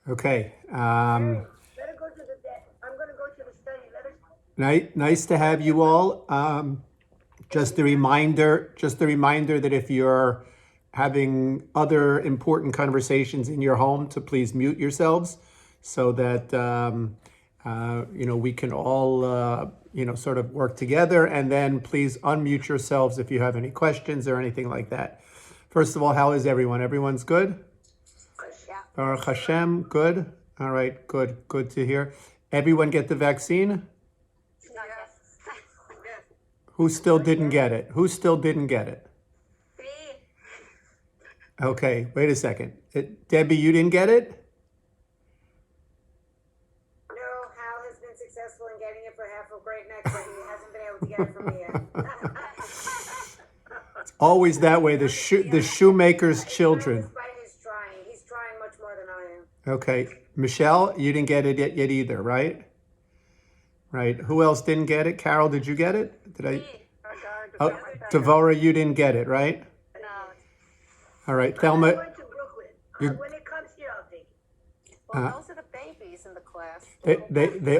Okay. Let her go to the I'm going to go to the study. Nice to have you all. Just a reminder that if you're having other important conversations in your home, to please mute yourselves so that we can all sort of work together. And then please unmute yourselves if you have any questions or anything like that. First of all, how is everyone? Everyone's good? Baruch Hashem, good. All right, good to hear. Everyone get the vaccine? Who still didn't get it? Who still didn't get it? Okay, wait a second. Debbie, you didn't get it? No, Hal has been successful in getting it for half a grade next, but he hasn't been able to get it from me yet. It's always that way. The shoemaker's children. Despite his trying, he's trying much more than I am. Okay, Michelle, you didn't get it yet either, right? Right. Who else didn't get it? Carol, did you get it? Did I? Oh, Devora, you didn't get it, right? No. All right, I Thelma. went to Brooklyn. When it comes here, I'll take it. Well, those are the babies in the class. They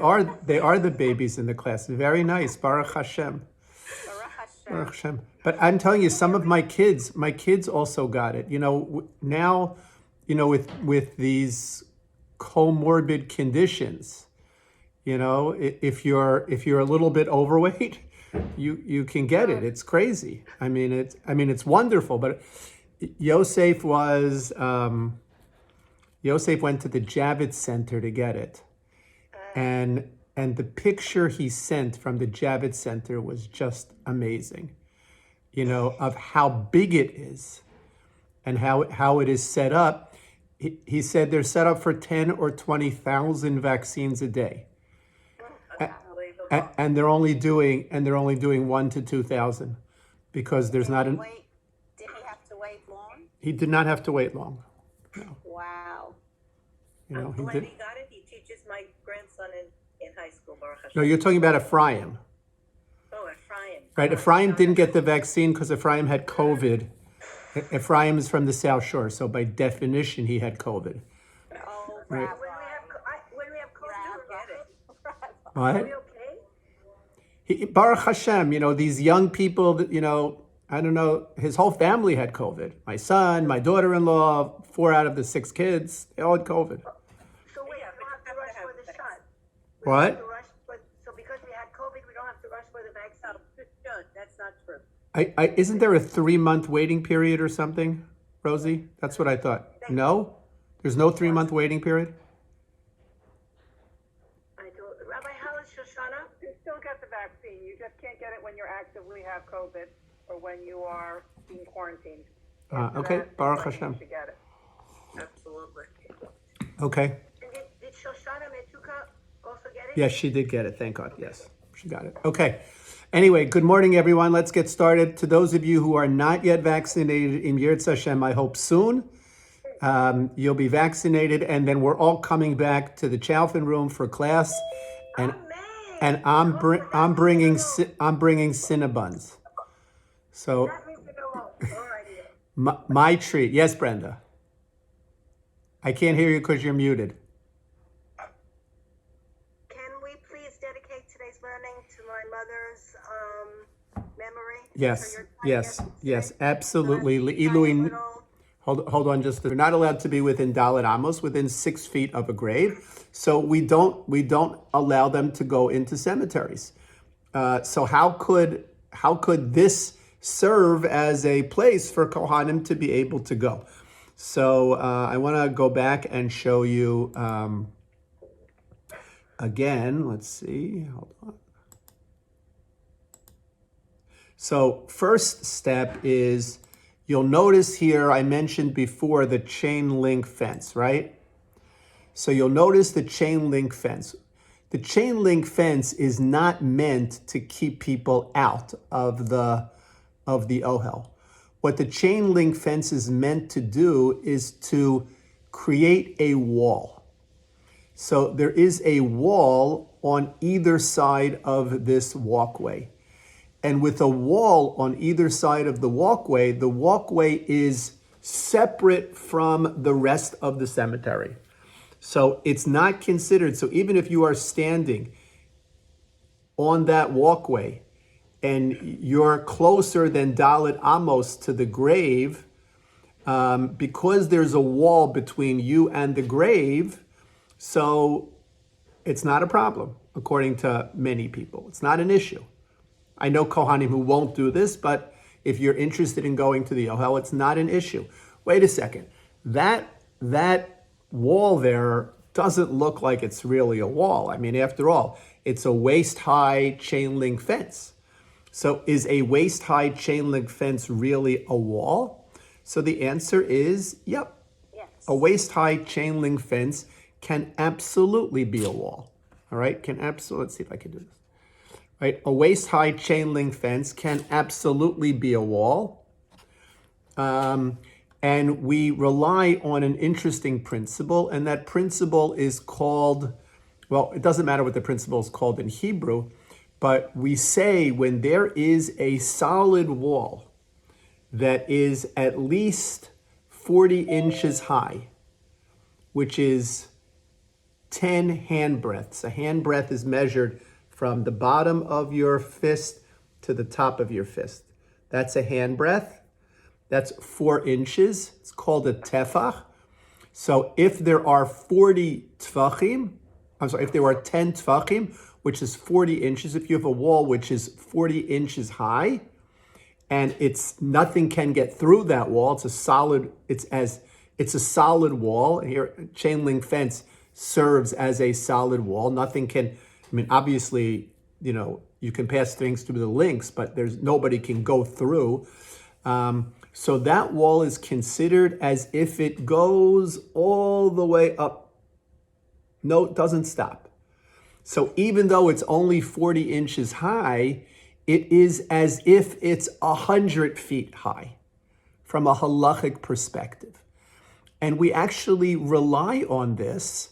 are the babies in the class. Very nice. Baruch Hashem. Baruch Hashem. But I'm telling you, some of my kids also got it. Now, with these comorbid conditions, if you're a little bit overweight, you can get it. It's crazy. I mean, it's wonderful. But Yosef went to the Javits Center to get it, and the picture he sent from the Javits Center was just amazing. Of how big it is, and how it is set up. He said they're set up for 10 or 20,000 vaccines a day. And they're only doing 1 to 2,000 because there's not an. Did he have to wait long? He did not have to wait long. No. Wow. I'm glad he got it. He teaches my grandson in high school, Baruch Hashem. No, you're talking about Ephraim. Oh, Ephraim. Right, Ephraim didn't get the vaccine because Ephraim had COVID. Ephraim is from the South Shore, so by definition, he had COVID. Oh, Right. When we have COVID, Get it. What? are we okay? Baruch Hashem, these young people that, I don't know, his whole family had COVID. My son, my daughter-in-law, 4 out of the 6 kids, they all had COVID. So wait, we don't have to rush for the shot. What? So because we had COVID, we don't have to rush for the vaccine. Good. That's not true. Isn't there a 3-month waiting period or something, Rosie? That's what I thought. No? There's no 3-month waiting period? Rabbi, how is Shoshana? You still get the vaccine. You just can't get it when you're actively have COVID or when you are being quarantined. Okay, Baruch Hashem. You should get it. Absolutely. Okay. And did Shoshana Metuka also get it? Yes, she did get it. Thank God. Yes, she got it. Okay. Anyway, good morning, everyone. Let's get started. To those of you who are not yet vaccinated, in Yirtz Hashem, I hope soon you'll be vaccinated, and then we're all coming back to the Chalfin room for class, and I'm bringing Cinnabons. So my treat. Yes, Brenda. I can't hear you because you're muted. Can we please dedicate today's learning to my mother's memory? Yes, absolutely. Hold on, just we're not allowed to be within Dalet Amos, within 6 feet of a grave, so we don't allow them to go into cemeteries. So how could this serve as a place for Kohanim to be able to go? So I want to go back and show you again. Let's see. Hold on. So first step is, you'll notice here I mentioned before the chain link fence, right? So you'll notice the chain link fence. The chain link fence is not meant to keep people out of the ohel. What the chain link fence is meant to do is to create a wall. So there is a wall on either side of this walkway. And with a wall on either side of the walkway is separate from the rest of the cemetery. So it's not considered. So even if you are standing on that walkway and you're closer than Dalit Amos to the grave, because there's a wall between you and the grave, so it's not a problem, according to many people. It's not an issue. I know Kohanim who won't do this, but if you're interested in going to the Ohel, it's not an issue. Wait a second. That wall there doesn't look like it's really a wall. I mean, after all, it's a waist-high chain link fence. So is a waist-high chain link fence really a wall? So the answer is, yep. Yes. A waist-high chain link fence can absolutely be a wall. All right, can absolutely, let's see if I can do this. Right, a waist-high chain link fence can absolutely be a wall. And we rely on an interesting principle, and that principle is called, well, it doesn't matter what the principle is called in Hebrew, but we say when there is a solid wall that is at least 40 inches high, which is 10 hand breadths. A hand breadth is measured from the bottom of your fist to the top of your fist. That's a hand breadth. That's 4 inches. It's called a tefach. So if there are 40 tefachim, if there are 10 tefachim, which is 40 inches, if you have a wall which is 40 inches high, and nothing can get through that wall, it's a solid wall. Here, chain link fence serves as a solid wall. Nothing can, I mean, obviously, you can pass things through the links, but nobody can go through. So that wall is considered as if it goes all the way up. No, it doesn't stop. So even though it's only 40 inches high, it is as if it's 100 feet high from a halachic perspective. And we actually rely on this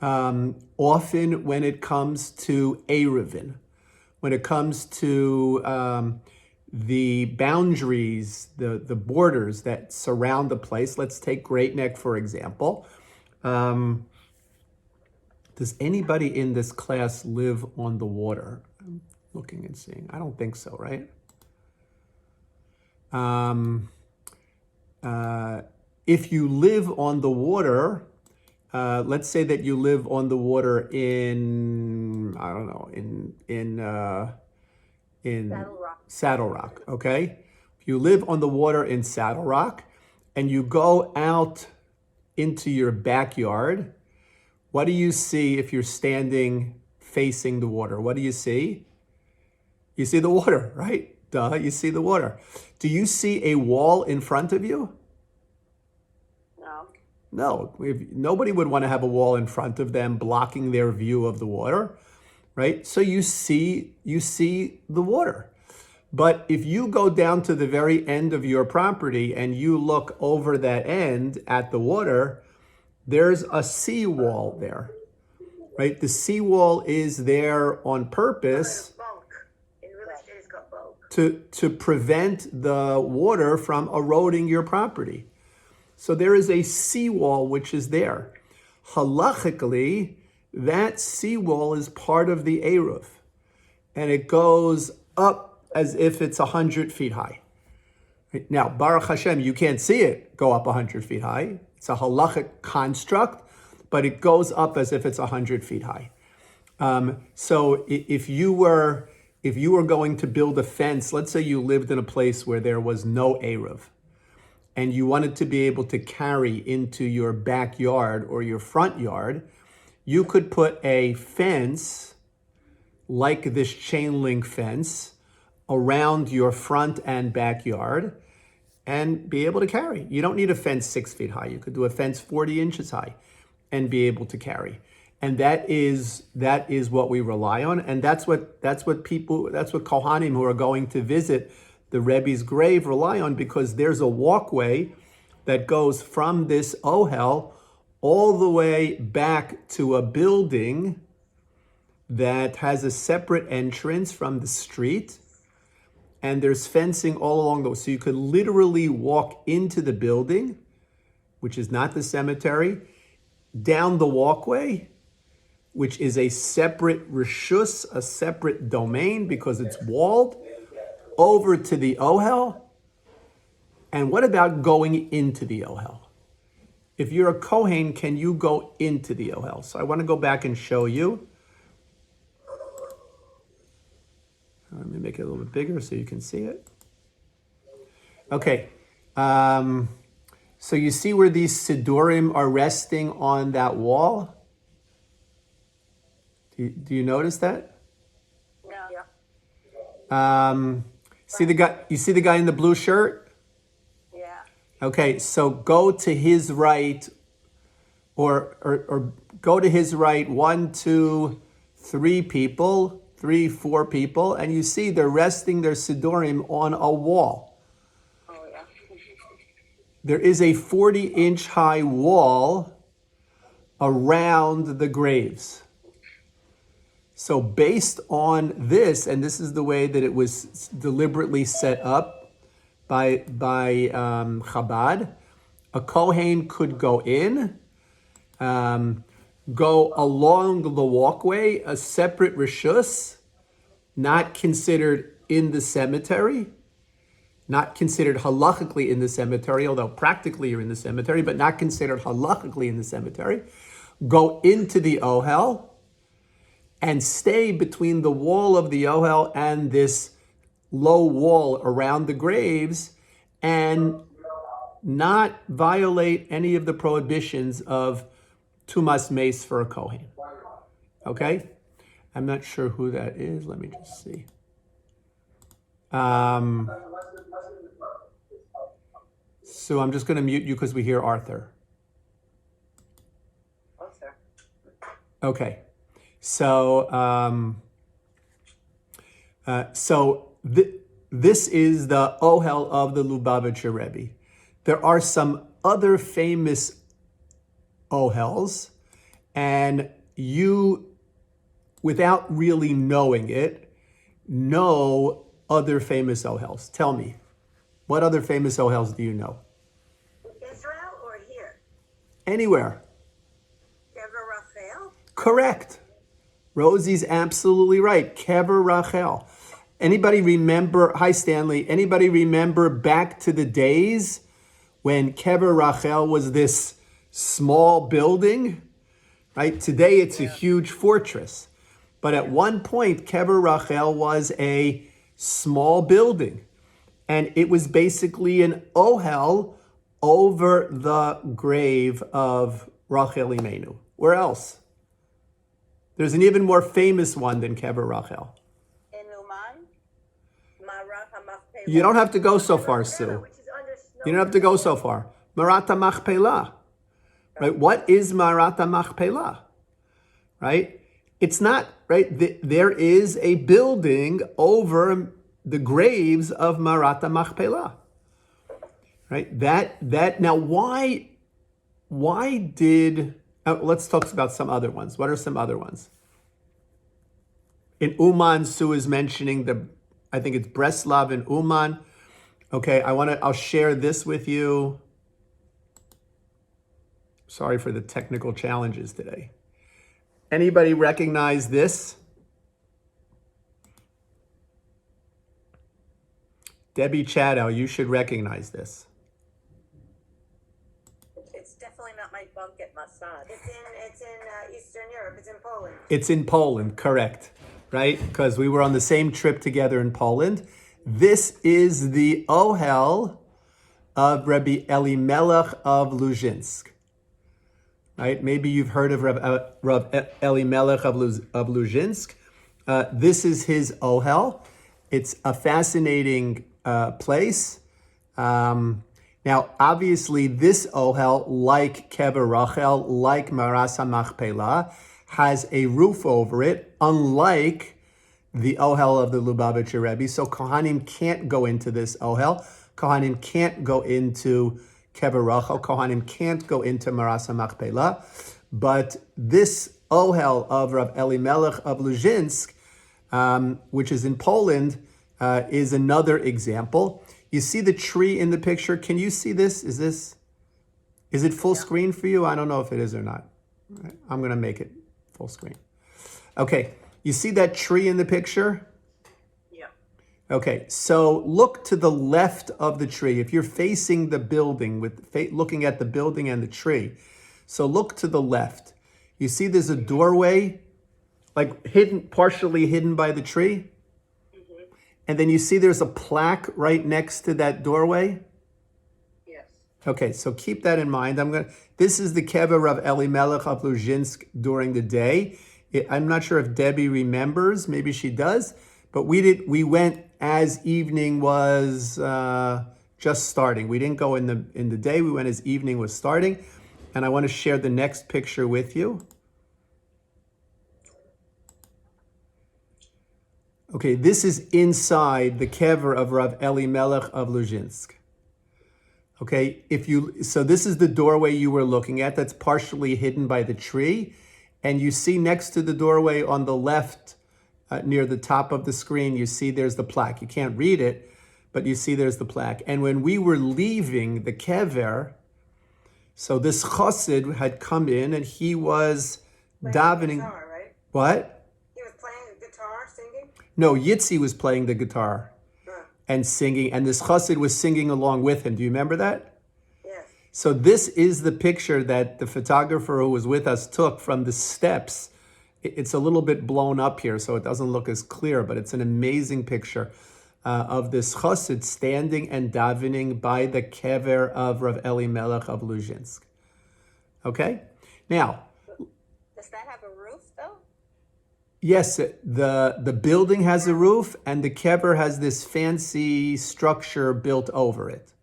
often when it comes to Eruvin, when it comes to the boundaries, the borders that surround the place. Let's take Great Neck, for example. Does anybody in this class live on the water? I'm looking and seeing. I don't think so, right? If you live on the water, let's say that you live on the water in, I don't know, in Saddle Rock, okay? If you live on the water in Saddle Rock and you go out into your backyard, what do you see if you're standing facing the water? What do you see? You see the water, right? Duh, you see the water. Do you see a wall in front of you? No. No, nobody would want to have a wall in front of them blocking their view of the water, right? So you see the water. But if you go down to the very end of your property and you look over that end at the water, there's a seawall there, right? The seawall is there on purpose Bulk. In real estate, it's called bulk. to prevent the water from eroding your property. So there is a seawall which is there. Halachically, that seawall is part of the Eruv, and it goes up as if it's 100 feet high. Now, Baruch Hashem, you can't see it go up 100 feet high. It's a halachic construct, but it goes up as if it's 100 feet high. So if you were going to build a fence, let's say you lived in a place where there was no Eruv, and you wanted to be able to carry into your backyard or your front yard, you could put a fence like this chain link fence around your front and backyard and be able to carry. You don't need a fence 6 feet high. You could do a fence 40 inches high and be able to carry. And that is what we rely on. And that's what Kohanim who are going to visit the Rebbe's grave rely on, because there's a walkway that goes from this ohel all the way back to a building that has a separate entrance from the street. And there's fencing all along those. So you could literally walk into the building, which is not the cemetery, down the walkway, which is a separate reshus, a separate domain because it's walled, over to the ohel. And what about going into the ohel? If you're a Kohen, can you go into the ohel? So I want to go back and show you. Let me make it a little bit bigger so you can see it. Okay. So you see where these sidurim are resting on that wall? Do you notice that? Yeah. See the guy? You see the guy in the blue shirt? Yeah. Okay, so go to his right, or go to his right, 1, 2, 3 people, 3, 4 people, and you see they're resting their sidurim on a wall. Oh, yeah. There is a 40-inch high wall around the graves. So based on this, and this is the way that it was deliberately set up by Chabad, a Kohen could go in, go along the walkway, a separate reshus, not considered in the cemetery, not considered halachically in the cemetery, although practically you're in the cemetery, but not considered halachically in the cemetery, go into the ohel, and stay between the wall of the ohel and this low wall around the graves, and not violate any of the prohibitions of tumas mace for a kohen. Okay? I'm not sure who that is. Let me just see. So I'm just going to mute you because we hear Arthur. Oh, sir. Okay. So, this is the ohel of the Lubavitcher Rebbe. There are some other famous ohels, and you, without really knowing it, know other famous ohels. Tell me, what other famous ohels do you know? Israel or here? Anywhere. Kever Rachel? Correct. Rosie's absolutely right. Kever Rachel. Anybody remember, hi Stanley, anybody remember back to the days when Kever Rachel was this small building? Right? Today it's a huge fortress. But at one point, Kever Rachel was a small building. And it was basically an ohel over the grave of Rachel Imenu. Where else? There's an even more famous one than Kever Rachel. In Uman? Marat HaMachpelah. You don't have to go so far, Sue. Which is under snow. You don't have to go so far. Marat HaMachpelah. Right? What is Marat HaMachpelah? Right? It's not, right? There is a building over the graves of Marat HaMachpelah. Right? That now why did let's talk about some other ones. What are some other ones? In Uman, Sue is mentioning I think it's Breslav in Uman. Okay, I'll share this with you. Sorry for the technical challenges today. Anybody recognize this? Debbie Chadow, you should recognize this. It's definitely not my bunk at Mossad. It's in Eastern Europe. It's in Poland. It's in Poland, correct, right? Because we were on the same trip together in Poland. This is the ohel of Rabbi Elimelech of Luzhinsk, right? Maybe you've heard of Rav Elimelech of Luzhinsk. This is his ohel. It's a fascinating place. Now, obviously, this ohel, like Kever Rachel, like Maras HaMachpelah, has a roof over it, unlike the ohel of the Lubavitcher Rebbe. So Kohanim can't go into this ohel. Kohanim can't go into Kever Rachel. Kohanim can't go into Maras HaMachpelah. But this ohel of Rav Elimelech of Luzhinsk, which is in Poland, is another example. You see the tree in the picture. Can you see this? Is it full screen for you? I don't know if it is or not. I'm going to make it full screen. Okay, you see that tree in the picture? Yeah. Okay, so look to the left of the tree. If you're facing the building, looking at the building and the tree, so look to the left. You see there's a doorway, like partially hidden by the tree? And then you see there's a plaque right next to that doorway? Yes. Okay, so keep that in mind. This is the kever of Elimelech of Luzhinsk during the day. I'm not sure if Debbie remembers, maybe she does, but we went as evening was just starting. We didn't go in the day, we went as evening was starting. And I want to share the next picture with you. Okay, this is inside the kever of Rav Elimelech of Luzhinsk. Okay, so this is the doorway you were looking at that's partially hidden by the tree. And you see next to the doorway on the left, near the top of the screen, you see there's the plaque. You can't read it, but you see there's the plaque. And when we were leaving the kever, so this chassid had come in and he was davening. Guitar, right? What? He was playing the guitar, singing? No, Yitzi was playing the guitar and singing, and this chassid was singing along with him. Do you remember that? Yes. So this is the picture that the photographer who was with us took from the steps. It's a little bit blown up here, so it doesn't look as clear, but it's an amazing picture of this chassid standing and davening by the kever of Rav Elimelech of Luzhinsk. Okay? Now, Does that have a roof though? yes, the building has a roof, and the kever has this fancy structure built over it.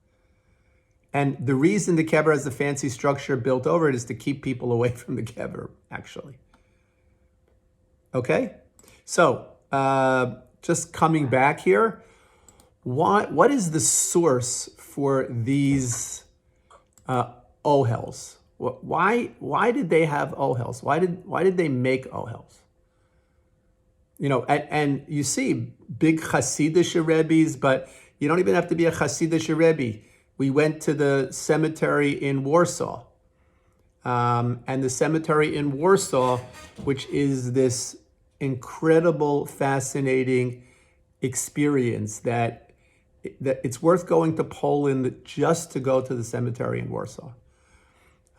And the reason the kever has the fancy structure built over it is to keep people away from the kever, actually. Okay? So, just coming back here, what is the source for these ohels? Why did they have ohels? Why did they make ohels? You know, and you see big Hasidic Rebbes, but you don't even have to be a Hasidic Rebbe. We went to the cemetery in Warsaw. And the cemetery in Warsaw, which is this incredible, fascinating experience that it's worth going to Poland just to go to the cemetery in Warsaw.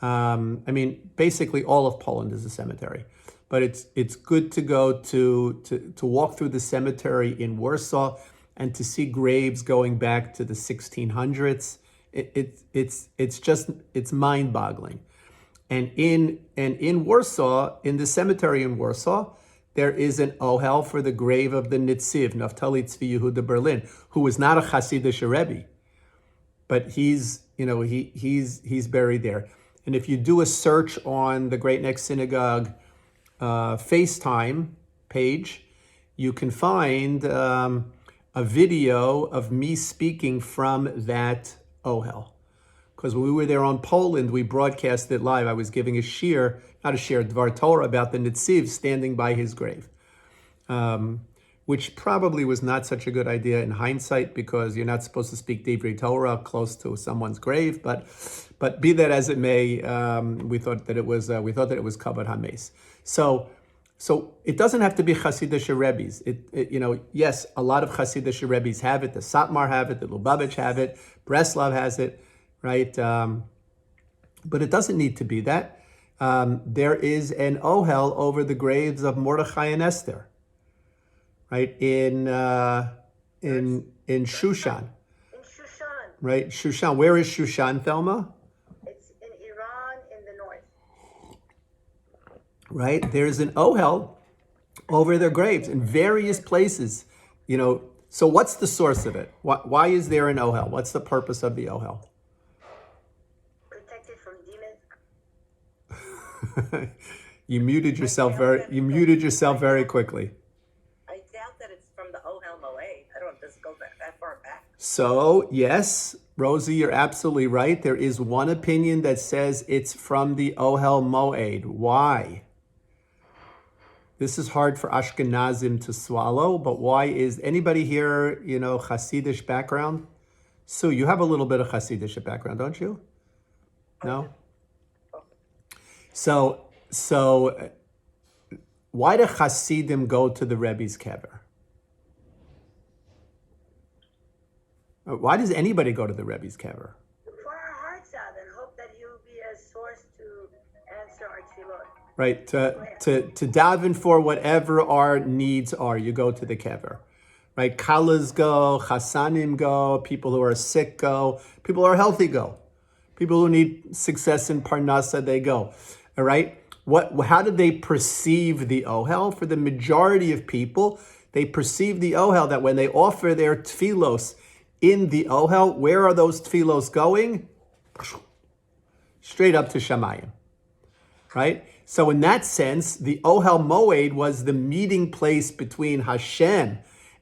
I mean, basically all of Poland is a cemetery, but it's good to go to walk through the cemetery in Warsaw and to see graves going back to the 1600s. It's mind-boggling. And in Warsaw, in the cemetery in Warsaw, there is an ohel for the grave of the Nitziv, Naftali Tzvi Yehuda Berlin, who was not a Hasidic Rebbe, but he's buried there. And if you do a search on the Great Neck Synagogue FaceTime page, you can find a video of me speaking from that ohel. Because when we were there on Poland, we broadcast it live. I was giving not a shir, Dvar Torah about the Nitziv standing by his grave, which probably was not such a good idea in hindsight because you're not supposed to speak Divrei Torah close to someone's grave. But be that as it may, we thought that it was kavod hames. So it doesn't have to be Hasidic Rebbes. Yes, a lot of Hasidic Rebbes have it. The Satmar have it. The Lubavitch have it. Breslov has it. Right? But it doesn't need to be that. There is an ohel over the graves of Mordechai and Esther, right? In Shushan. In Shushan. Right? Shushan. Where is Shushan, Thelma? It's in Iran in the north. Right? There's an ohel over their graves in various places. So what's the source of it? Why is there an ohel? What's the purpose of the ohel? Protected from demons. You muted yourself very quickly. I doubt that it's from the Ohel Moed. I don't know if this goes that far back. So, yes, Rosie, you're absolutely right. There is one opinion that says it's from the Ohel Moed. Why? This is hard for Ashkenazim to swallow, but why is anybody here, Hasidic background? Sue, you have a little bit of Hasidic background, don't you? No? So So why do Hasidim go to the Rebbe's kever? Why does anybody go to the Rebbe's kever? Pour our hearts out and hope that he will be a source to answer our tefillot. Right, to daven for whatever our needs are, you go to the kever. Right, Kalas go, Chasanim go, people who are sick go, people who are healthy go. People who need success in Parnasa, they go. All right, how do they perceive the Ohel? For the majority of people, they perceive the Ohel that when they offer their tefillos in the Ohel, where are those tefillos going? Straight up to Shamayim, right? So in that sense, the Ohel Moed was the meeting place between Hashem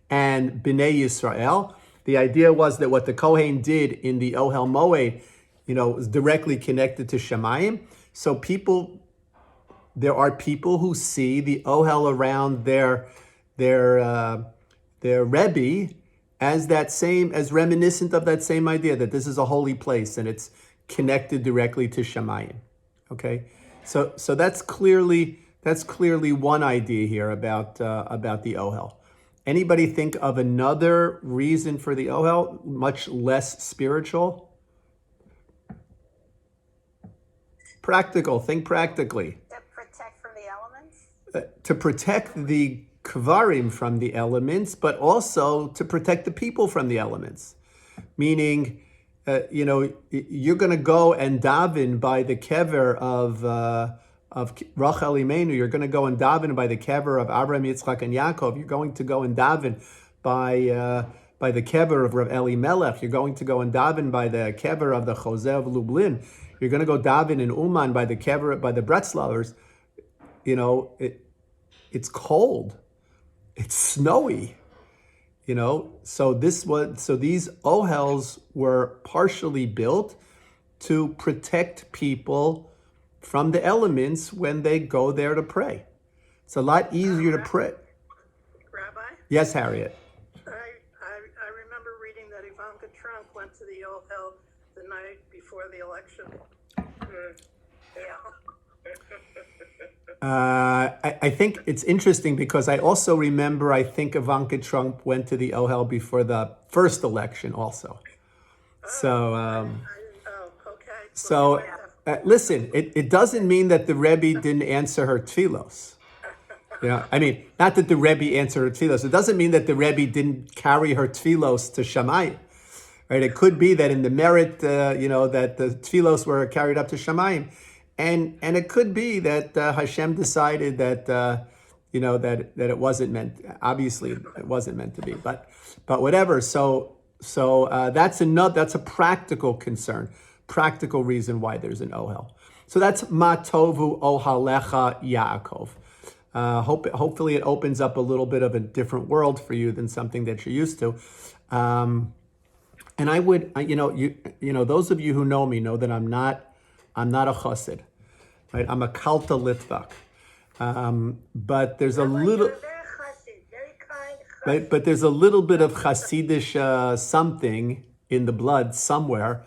and Bnei Yisrael. The idea was that what the Kohen did in the Ohel Moed, was directly connected to Shamayim. So there are people who see the Ohel around their Rebbe as reminiscent of that same idea, that this is a holy place and it's connected directly to Shamayim. Okay, so that's clearly one idea here about the Ohel. Anybody think of another reason for the Ohel, much less spiritual? Practical. Think practically. To protect from the elements? To protect the kvarim from the elements, but also to protect the people from the elements. Meaning, you're going to go and daven by the kever of Rachel Imenu. You're going to go and daven by the kever of Abraham, Yitzchak, and Yaakov. You're going to go and daven by the kever of Rav Elimelech. You're going to go and daven by the kever of the Choseh of Lublin. You're going to go daven in Uman by the kever, by the Bretzlavers. It's cold. It's snowy. So these ohels were partially built to protect people from the elements when they go there to pray. It's a lot easier to pray. Rabbi? Yes, Harriet. I remember reading that Ivanka Trump went to the Ohel the night before the election. I think it's interesting because I also remember, I think Ivanka Trump went to the Ohel before the first election also. Listen, it doesn't mean that the Rebbe didn't answer her tefillos. Not that the Rebbe answered her tefillos. It doesn't mean that the Rebbe didn't carry her tefillos to Shamayim. Right? It could be that in the merit, that the tefillos were carried up to Shamayim. And it could be that Hashem decided that that it wasn't meant. Obviously, it wasn't meant to be. But whatever. So that's a practical concern, practical reason why there's an ohel. So that's Ma Tovu Ohalecha Yaakov. Hopefully, it opens up a little bit of a different world for you than something that you're used to. And I would, those of you who know me know that I'm not a chassid, right? I'm a kalta litvak. But there's a little, Very chassid, very kind chassid. right? But there's a little bit of chassidish something in the blood somewhere,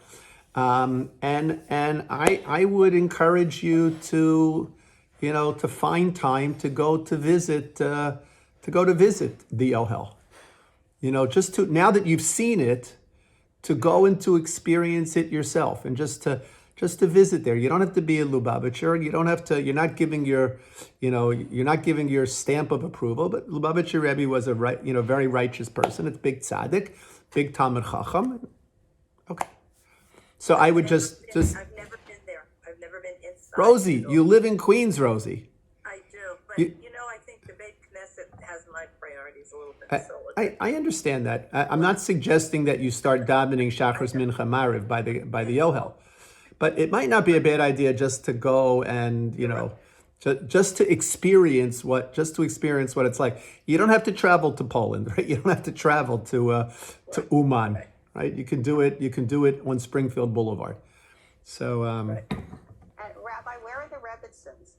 and I would encourage you to find time to go to visit the Ohel. Just to, now that you've seen it, to go and to experience it yourself, and just to visit there. You don't have to be a Lubavitcher. You don't have to. You're not giving your stamp of approval. But Lubavitcher Rebbe was a very righteous person. It's big tzaddik, big Talmid Chacham. Okay, so I would just. I've never been there. I've never been inside. Rosie, you live in Queens, Rosie. I do, but I think the Beit Knesset has my priorities a little bit. I understand that. I'm not suggesting that you start davening Shachris Mincha Mariv by the Ohel. But it might not be a bad idea just to go and, just to experience what it's like. You don't have to travel to Poland, right? You don't have to travel to Uman, right? You can do it on Springfield Boulevard. So, Rabbi, where are the Rebbitzins?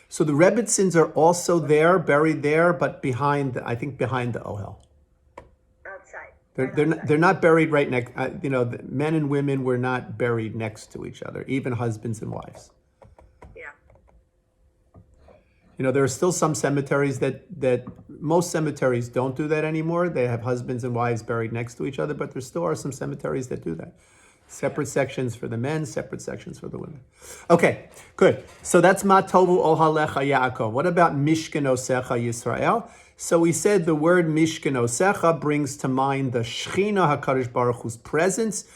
So the Rebbitzins are also there, buried there, but behind the Ohel. They're not buried right next. The men and women were not buried next to each other, even husbands and wives. Yeah. There are still some cemeteries that most cemeteries don't do that anymore. They have husbands and wives buried next to each other, but there still are some cemeteries that do that. Separate sections for the men, separate sections for the women. Okay, good. So that's Matovu Ohalecha Yaakov. What about Mishkan Osecha Yisrael? So we said the word Mishkan Osecha brings to mind the Shechina HaKadosh Baruch Hu's presence.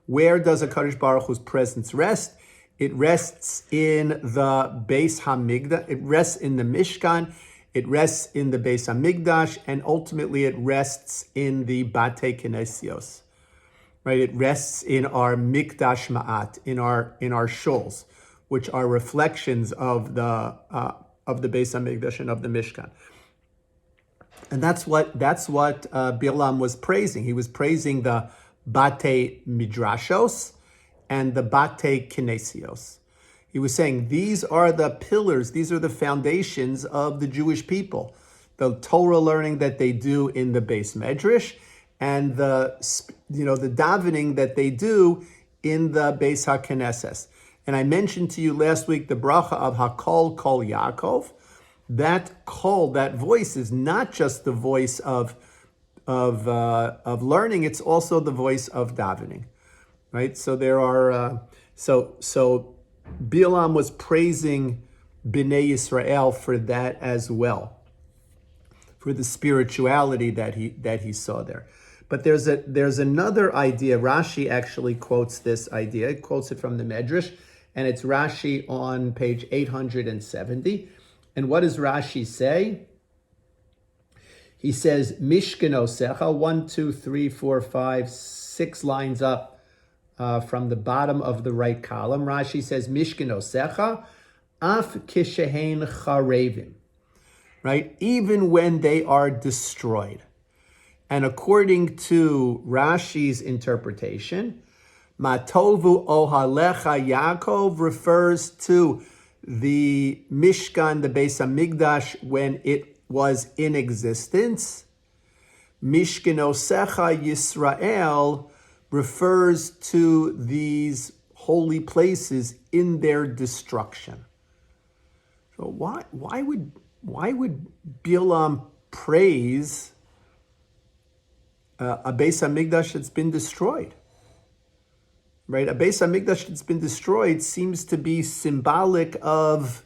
Where does HaKadosh Baruch Hu's presence rest? It rests in the Beis Hamikdash. It rests in the Mishkan. It rests in the Beis Hamikdash, and ultimately it rests in the Batei Kinesios. Right? It rests in our Mikdash Ma'at, in our shuls, which are reflections of the Beis Hamikdash and of the Mishkan. And that's what Bilam was praising. He was praising the Batei Midrashos and the Batei Kinesios. He was saying these are the pillars, these are the foundations of the Jewish people. The Torah learning that they do in the Beis Medrash, and the davening that they do in the Beis HaKnesses. And I mentioned to you last week the bracha of Hakol Kol Yaakov. That kol, that voice, is not just the voice of learning; it's also the voice of davening. Right? So there are so Bilam was praising Bnei Yisrael for that as well, for the spirituality that he saw there. But there's another idea. Rashi actually quotes this idea. He quotes it from the Medrash, and it's Rashi on page 870. And what does Rashi say? He says, Mishkan Osecha, 1, 2, 3, 4, 5, 6 lines up from the bottom of the right column. Rashi says, Mishkan Osecha, af kishehein charevim. Right? Even when they are destroyed. And according to Rashi's interpretation, Matovu Ohalecha Yaakov refers to the Mishkan, the Beis Hamikdash, when it was in existence. Mishkan Osecha Yisrael refers to these holy places in their destruction. So why would Bilam praise a Beis Hamikdash that's been destroyed? Right, a Beis Hamikdash that's been destroyed seems to be symbolic of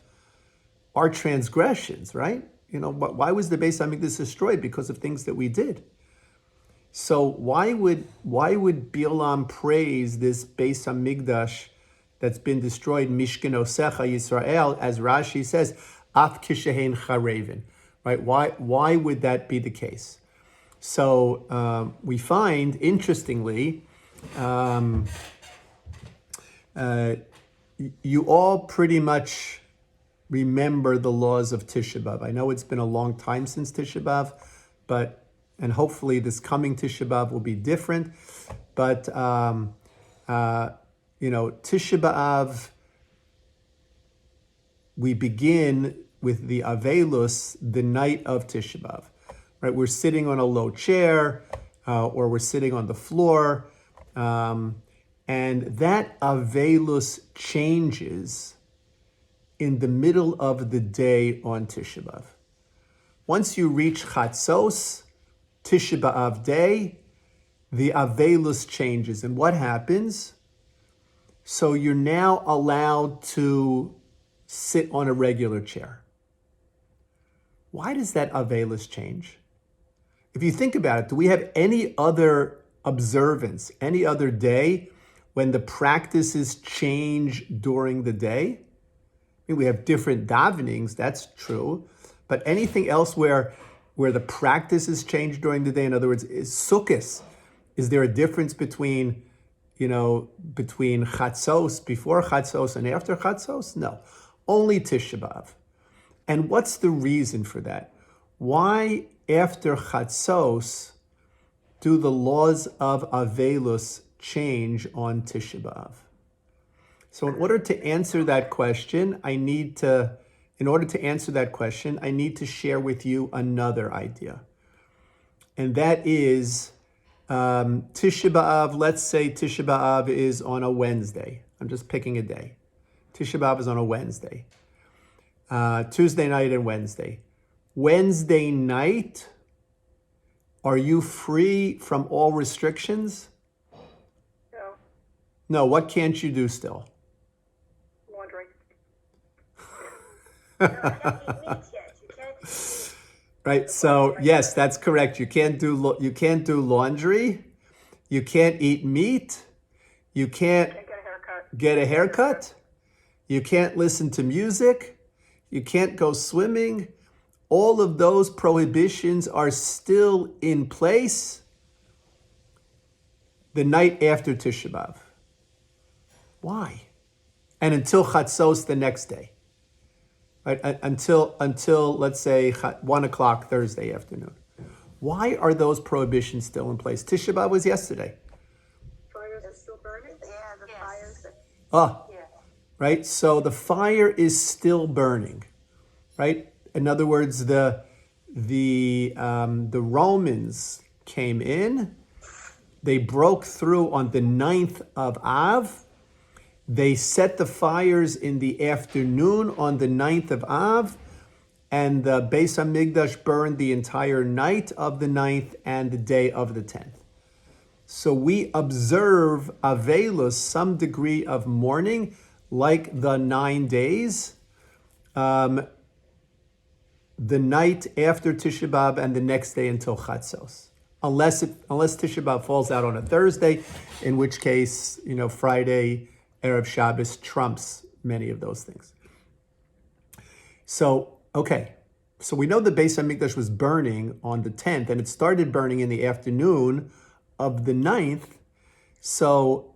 our transgressions, right? Why was the Beis Hamikdash destroyed? Because of things that we did. So why would Bilam praise this Beis Hamikdash that's been destroyed, Mishkan Osecha Yisrael, as Rashi says, Af Kishehein Charevin, right? Why would that be the case? So we find, interestingly, you all pretty much remember the laws of Tisha B'Av. I know it's been a long time since Tisha B'Av, and hopefully this coming Tisha B'Av will be different. But Tisha B'Av, we begin with the Avelus the night of Tisha B'Av. Right, we're sitting on a low chair, or we're sitting on the floor. And that Avelus changes in the middle of the day on Tisha B'Av. Once you reach Chatzos, Tisha B'Av day, the Avelus changes. And what happens? So you're now allowed to sit on a regular chair. Why does that Avelus change? If you think about it, do we have any other observance, any other day when the practices change during the day? I mean, we have different davenings, that's true, but anything else where the practices change during the day, in other words, is Sukkos. Is there a difference between Chatzos, before Chatzos and after Chatzos? No, only Tisha B'Av. And what's the reason for that? Why after Chatzos do the laws of Avelus change on Tisha B'Av? So in order to answer that question, I need to share with you another idea. And that is Tisha B'Av. Let's say Tisha B'Av is on a Wednesday. I'm just picking a day. Tisha B'Av is on a Wednesday. Tuesday night and Wednesday. Wednesday night, are you free from all restrictions? No, No, what can't you do still? laundry. No, I don't eat meat yet. You can't eat meat. Right. So yes, that's correct. You can't do laundry. You can't eat meat. You can't Can't get a haircut. get a haircut. You can't listen to music. You can't go swimming. All of those prohibitions are still in place the night after Tisha B'Av. Why? And until Chatzos the next day. Right? Until let's say 1 o'clock Thursday afternoon. Why are those prohibitions still in place? Tisha B'Av was yesterday. Fires are still burning? Yeah, the fires. Ah, Yeah. right? So the fire is still burning, right? In other words, the Romans came in, they broke through on the 9th of Av. They set the fires in the afternoon on the 9th of Av, and the Beis HaMikdash burned the entire night of the 9th and the day of the 10th. So we observe Avelus, some degree of mourning, like the 9 days, the night after Tisha B'Av and the next day until Chatzos. Unless Tisha B'Av falls out on a Thursday, in which case, Friday, Erev Shabbos trumps many of those things. So, okay. So we know the Beis HaMikdash was burning on the 10th, and it started burning in the afternoon of the 9th. So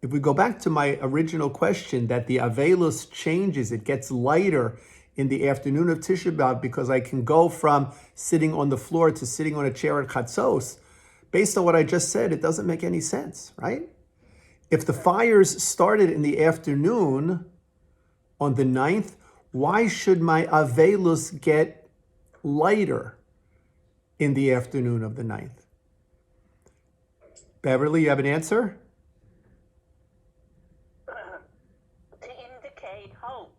if we go back to my original question, that the Avelus changes, it gets lighter in the afternoon of Tisha B'Av because I can go from sitting on the floor to sitting on a chair at Chatzos. Based on what I just said, it doesn't make any sense, right? If the fires started in the afternoon on the 9th, why should my Avelus get lighter in the afternoon of the 9th? Beverly, you have an answer? To indicate hope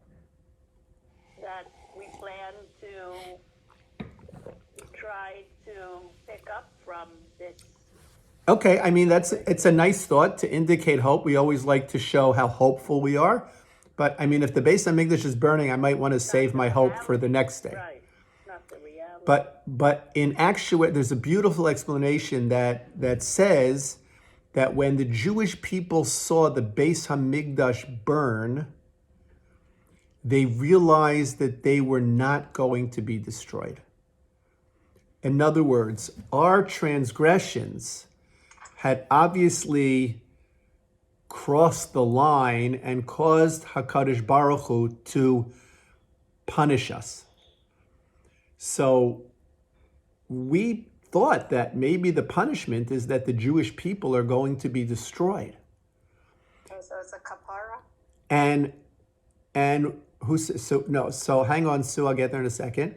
that we plan to try to pick up from this. Okay, I mean, it's a nice thought to indicate hope. We always like to show how hopeful we are. But I mean, if the Beis HaMikdash is burning, I might want to save my hope for the next day. Right, not the reality. But in actual, there's a beautiful explanation that says that when the Jewish people saw the Beis HaMikdash burn, they realized that they were not going to be destroyed. In other words, our transgressions had obviously crossed the line and caused HaKadosh Baruch Hu to punish us. So we thought that maybe the punishment is that the Jewish people are going to be destroyed. So it's a kapara. And so hang on, Sue, I'll get there in a second.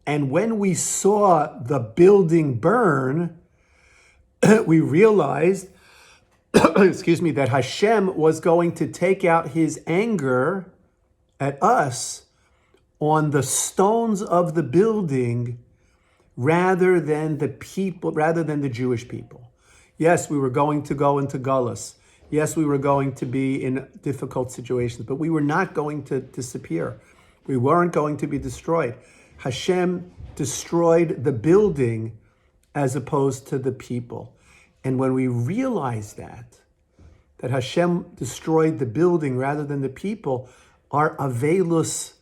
And when we saw the building burn, we realized, that Hashem was going to take out his anger at us on the stones of the building rather than the Jewish people. Yes, we were going to go into Gullus. Yes, we were going to be in difficult situations, but we were not going to disappear. We weren't going to be destroyed. Hashem destroyed the building as opposed to the people. And when we realized that Hashem destroyed the building rather than the people, our Avelus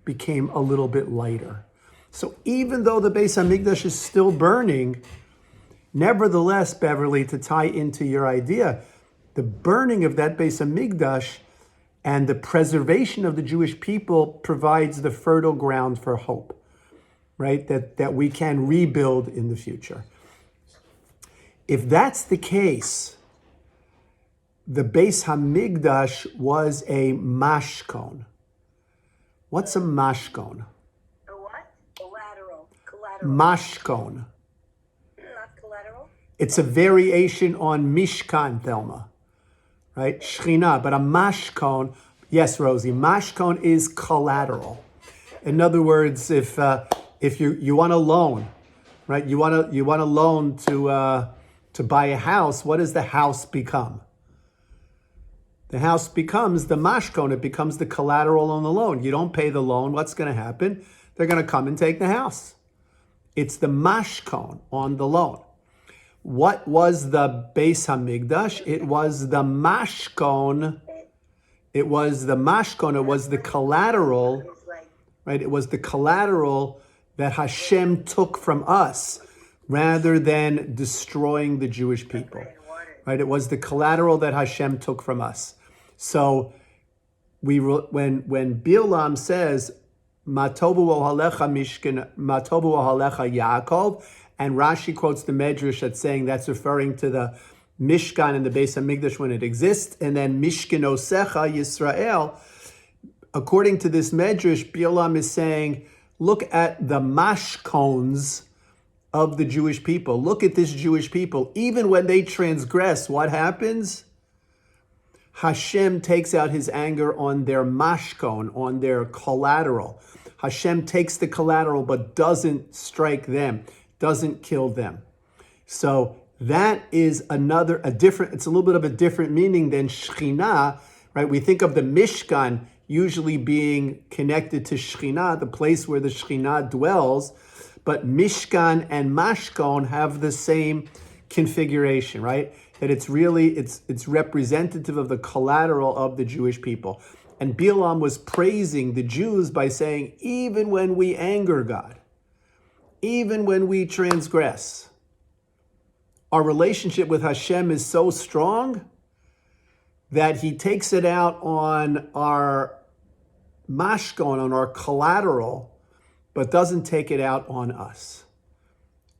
became a little bit lighter. So even though the Beis HaMikdash is still burning, nevertheless, Beverly, to tie into your idea, the burning of that Beis HaMikdash and the preservation of the Jewish people provides the fertile ground for hope, right? That we can rebuild in the future. If that's the case, the Beis HaMikdash was a mashkon. What's a mashkon? A what? Collateral. Mashkon. Not collateral? It's a variation on Mishkan, Thelma, right? Shechina, but a mashkon, yes, Rosie, mashkon is collateral. In other words, if you want a loan, right? You want a loan to buy a house. What does the house become? The house becomes the mashkon. It becomes the collateral on the loan. You don't pay the loan. What's going to happen? They're going to come and take the house. It's the mashkon on the loan. What was the Beis Hamikdash? It was the mashkon. It was the mashkon. It was the collateral, right? It was the collateral that Hashem took from us rather than destroying the Jewish people, right? It was the collateral that Hashem took from us. So when Bilam says, Matovu ohalecha mishkan, Matovu ohalecha Yaakov, and Rashi quotes the Medrash that's saying that's referring to the Mishkan and the Beis Hamikdash when it exists, and then Mishkenosecha Yisrael. According to this Medrash, Bilam is saying, look at the mashkons of the Jewish people. Look at this Jewish people. Even when they transgress, what happens? Hashem takes out his anger on their mashkon, on their collateral. Hashem takes the collateral but doesn't strike them, doesn't kill them. So that is it's a little bit of a different meaning than Shekhinah, right? We think of the Mishkan usually being connected to Shekhinah, the place where the Shekhinah dwells, but Mishkan and Mashkon have the same configuration, right? That it's representative of the collateral of the Jewish people. And Bilam was praising the Jews by saying, even when we anger God, even when we transgress, our relationship with Hashem is so strong that he takes it out on our mashkon, on our collateral, but doesn't take it out on us.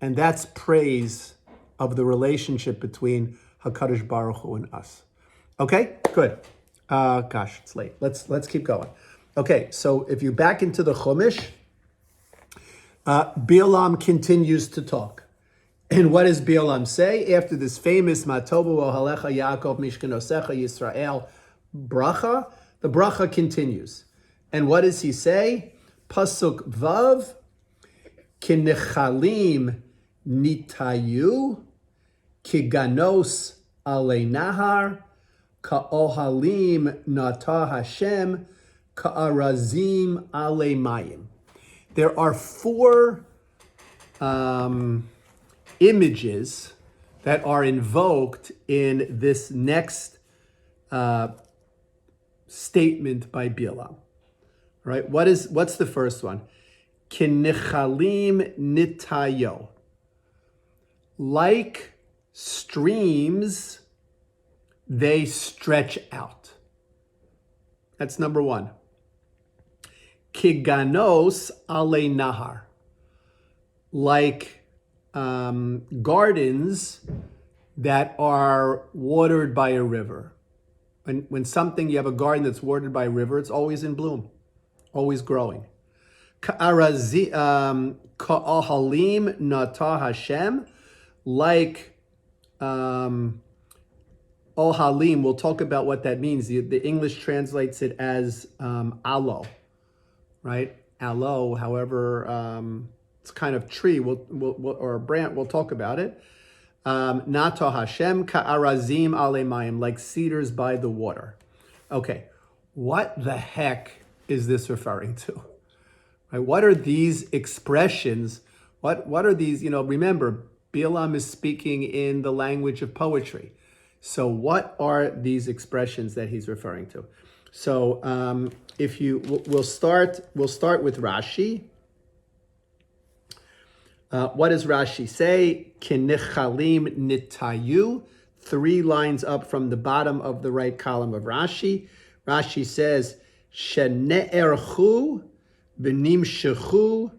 And that's praise of the relationship between HaKadosh Baruch Hu and us. Okay, good. Gosh, it's late. Let's keep going. Okay, so if you back into the Chumash, Bilam continues to talk. And what does Bilam say? After this famous Matovu ohalecha Yaakov Mishkenosecha Yisrael bracha, the bracha continues. And what does he say? Pasuk Vav, Kinechalim nitayu, Kiganos ale nahar, Ka'ohalim nata Hashem, Ka'arazim ale mayim. There are four images that are invoked in this next statement by Bilam. Right? What's the first one? Kinechalim nitayo. Like streams, they stretch out. That's number one. Kiganos ale nahar. Like gardens that are watered by a river. When you have a garden that's watered by a river, it's always in bloom, always growing. Ka'ohalim nata Hashem, like ohalim, we'll talk about what that means. The English translates it as aloe, right? Aloe, however, it's kind of tree, or a branch, we'll talk about it. Nata Hashem ka'arazim ale mayim, like cedars by the water. Okay, what the heck is this referring to? Right, what are these expressions? What are these, remember, Bilam is speaking in the language of poetry. So what are these expressions that he's referring to? So we'll start with Rashi. What does Rashi say? Kinechalim nitayu. 3 lines up from the bottom of the right column of Rashi. Rashi says, Shene'erchu v'nimshechu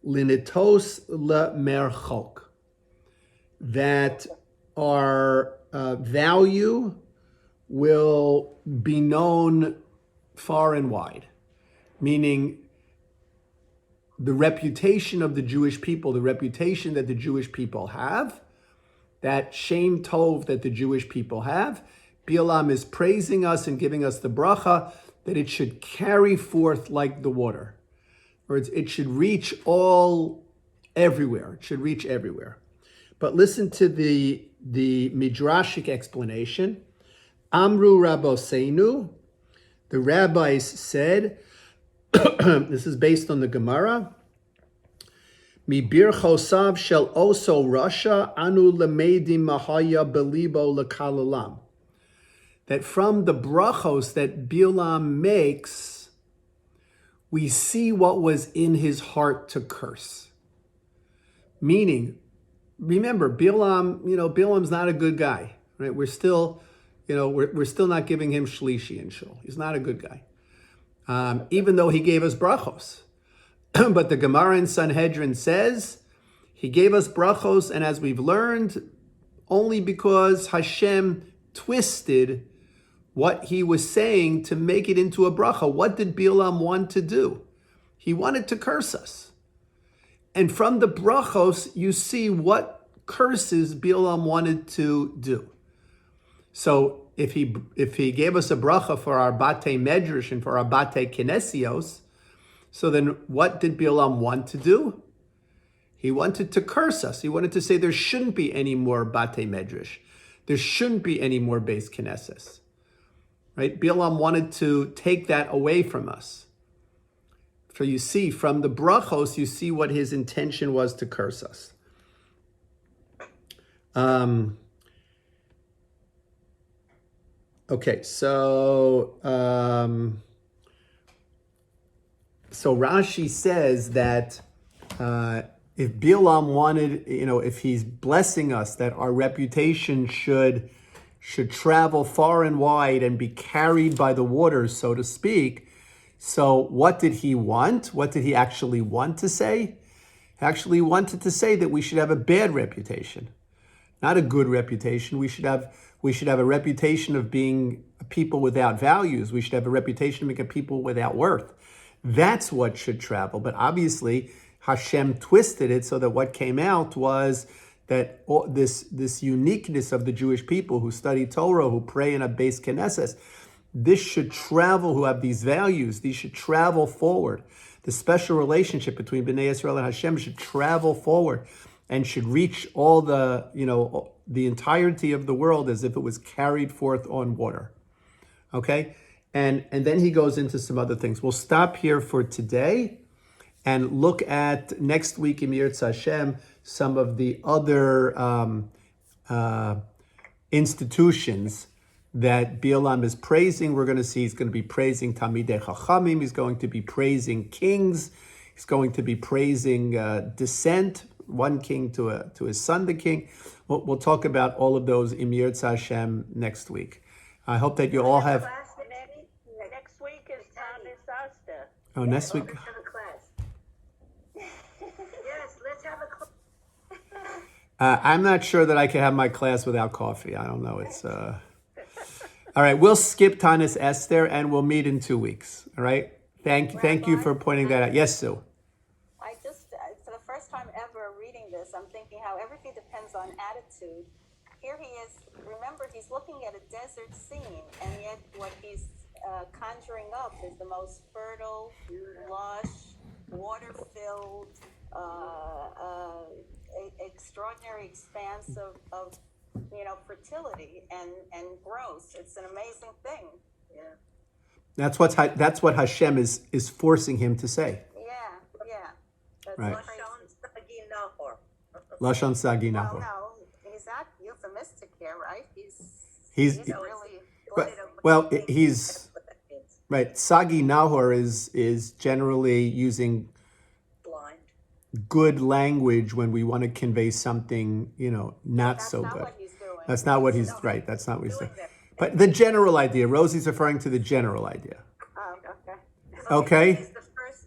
linitos lemerchok. That our value will be known far and wide. Meaning, the reputation of the Jewish people, the reputation that the Jewish people have, that Shem Tov that the Jewish people have, Bilam is praising us and giving us the bracha that it should carry forth like the water, or it should reach everywhere. It should reach everywhere. But listen to the midrashic explanation. Amru Rabboseinu, the rabbis said, this is based on the Gemara, Mibir chosav shel oso rasha anu lemedim mahaya belibo lekalalam. That from the brachos that Bilam makes, we see what was in his heart to curse. Meaning, remember, Bilam's not a good guy, right? We're still not giving him shlishi in shul. He's not a good guy, even though he gave us brachos. But the Gemara in Sanhedrin says he gave us brachos, and as we've learned, only because Hashem twisted what he was saying to make it into a bracha. What did Bilam want to do? He wanted to curse us. And from the brachos, you see what curses Bilam wanted to do. So if he gave us a bracha for our batei medrash and for our batei kinesios, so then what did Bilam want to do? He wanted to curse us. He wanted to say there shouldn't be any more batei medrash. There shouldn't be any more beis knesses. Right? Bilam wanted to take that away from us. So you see, from the brachos, you see what his intention was to curse us. Okay, so Rashi says that if Bilam wanted, if he's blessing us, that our reputation should travel far and wide and be carried by the waters, so to speak. So what did he want? What did he actually want to say? He actually wanted to say that we should have a bad reputation, not a good reputation. We should have a reputation of being a people without values. We should have a reputation of being a people without worth. That's what should travel. But obviously, Hashem twisted it so that what came out was that this uniqueness of the Jewish people who study Torah, who pray in a beis knesses, this should travel, who have these values, these should travel forward. The special relationship between Bnei Yisrael and Hashem should travel forward and should reach all the entirety of the world as if it was carried forth on water. Okay? And then he goes into some other things. We'll stop here for today and look at next week in Yirtzeh Hashem some of the other institutions that Bilam is praising. We're going to see he's going to be praising Talmidei Chachamim. He's going to be praising kings. He's going to be praising descent, one king to his son, the king. We'll talk about all of those in Yirtzeh Hashem next week. I hope that you all have... Next week is Tanis Asta. Oh, next week... Let's have a class. Yes, let's have a class. I'm not sure that I can have my class without coffee. I don't know. It's... All right, we'll skip Tanis Esther and we'll meet in 2 weeks. All right? Thank you for pointing that out. Yes, Sue. I just, for the first time ever reading this, I'm thinking how everything depends on attitude. Here he is, remember, he's looking at a desert scene, and yet what he's conjuring up is the most fertile, lush, water-filled, extraordinary expanse of fertility and growth. It's an amazing thing. Yeah. That's what Hashem is forcing him to say. Yeah. That's Right. crazy. Lashon Sagi Well, Nahor. no, he's not euphemistic here, right? He's really... he's right. Sagi Nahor is generally using Blind. good language when we want to convey something, not so good. What he's doing. That's not what he's right. That's not what he's doing. But the general idea, Rosie's referring to the general idea. Okay. Okay? It's the first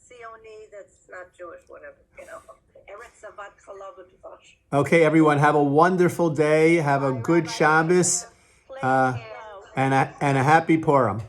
Zioni that's not Jewish, whatever, Eretz Zavat Chalav Udvash. Okay, everyone, have a wonderful day. Have a good Shabbos and a happy Purim.